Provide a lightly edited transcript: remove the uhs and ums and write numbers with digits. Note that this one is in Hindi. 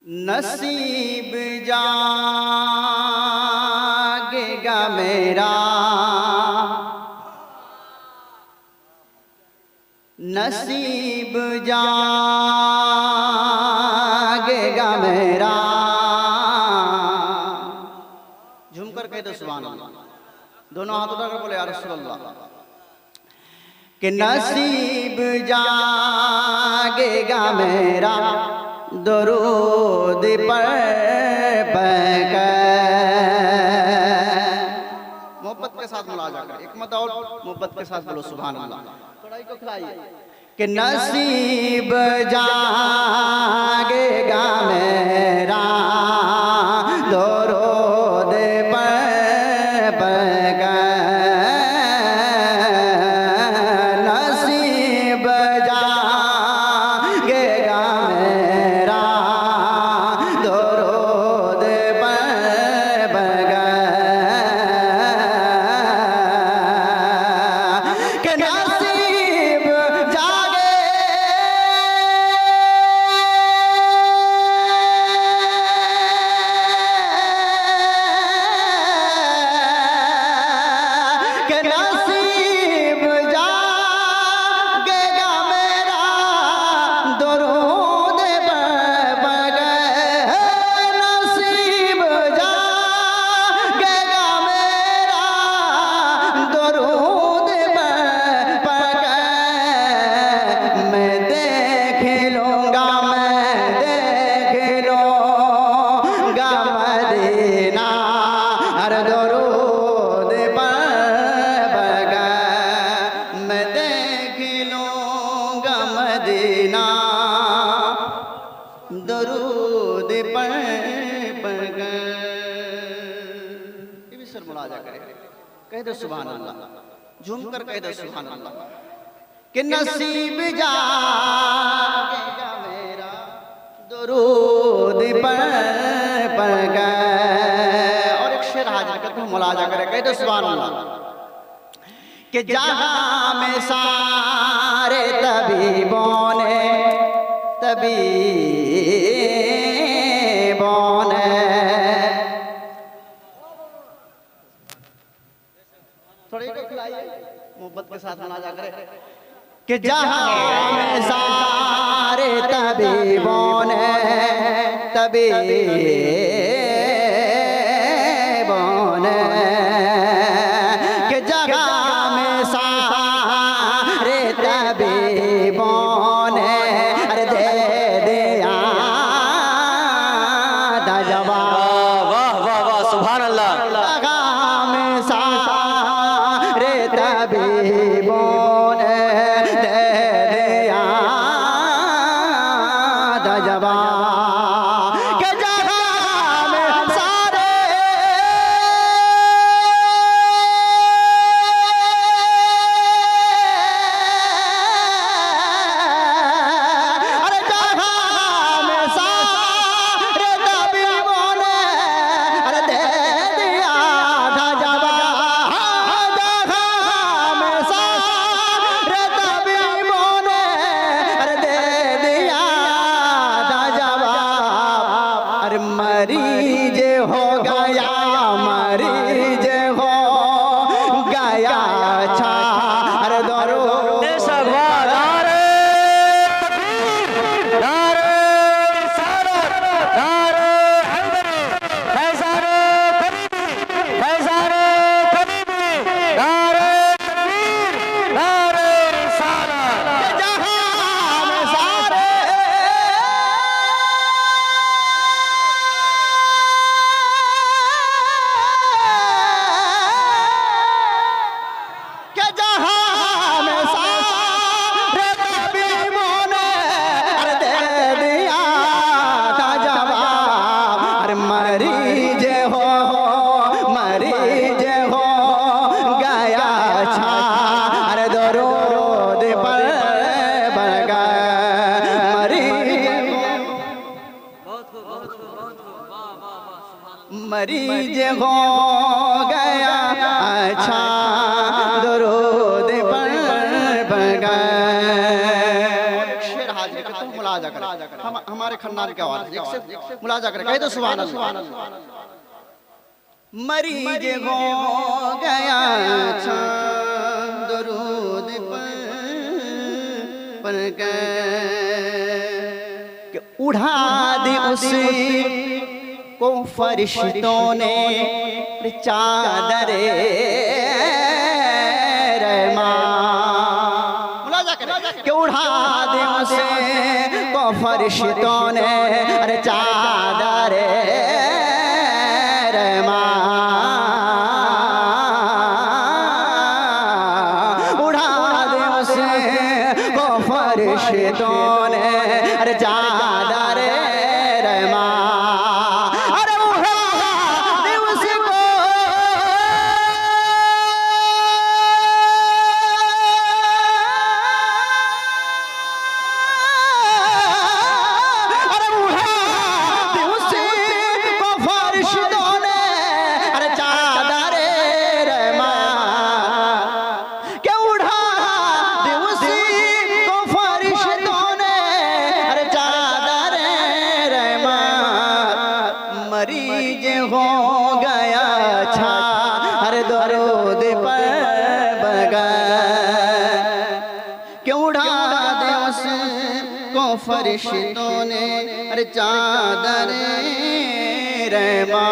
नसीब जागेगा मेरा, नसीब जागेगा मेरा। झूमकर कह दो सुभान अल्लाह। दोनों हाथ उठाकर बोले या रसूल अल्लाह। कि नसीब जागेगा मेरा, दरूद पढ़ मोहब्बत के साथ मुलाजा कर। एक मत और मोहब्बत के साथ बोलो सुभान अल्लाह। थोड़ा ही को खिलाइए कि नसीब जागेगा मेरा, दरूद पढ़ नसीब जागेगा मेरा, दरूद पढ़ के नसीब जागे के नसीब जागेगा मेरा, दरूद पढ़ नसीब जागेगा मेरा, दरूद पढ़ मैं देख लूँगा, मैं देख लूँगा मदीना, हर दरूद पढ़ मैं देख लूँगा मदीना, दरूद पढ़ ये भी सर मुलाजा करे। कह दो सुभान अल्लाह। झूम कर कह दो सुभान अल्लाह। कि नसीब जागेगा मेरा, दरूद पढ़ और एक शेर हाजिर कर तुम मुलाजा करे। कह दो सुभान अल्लाह। कि जहां में सारे तबीबों ने थोड़ी को खिलाइए मोहब्बत के साथ मुलाजा करे। कि जहां में सारे तबीबों ने कि जगह में सारे तबीबों ने अरे दे दिया था जवाब। वाह वाह वाह सुभान अल्लाह। जगह में सारे तबीबों ने दे दिया था जवाब। कि जगह में सारे अरे जगह में सारे तबीबों ने अरे दे दिया था जवाब। जगह में सारे तबीबों ने अरे दे दिया था जवाब। अरे मरीज हो गया, मरीज हो गया अच्छा, अरे दरूद मरीज हो गया अच्छा, दरूद पढ़ शेर हाजिर कर, तुम मुलाजा कर। हमारे खन्नान के आवाज एक से मुलाजा कर कह दो सुभान अल्लाह। मरीज हो गया था दरूद पर कि उड़ा दी उसी को फरिश्तों ने चादरे कि उड़ा दे उसे को फरिश्तों ने अरे चादर उड़ा दे उसे को फरिश्तों ने अरे चादर अरे उड़ा दे उसको मरीज हो गया था हर दरूद पर बगैर क्यों उड़ा दे उसको फरिश्तों ने अरे चादर रहमा।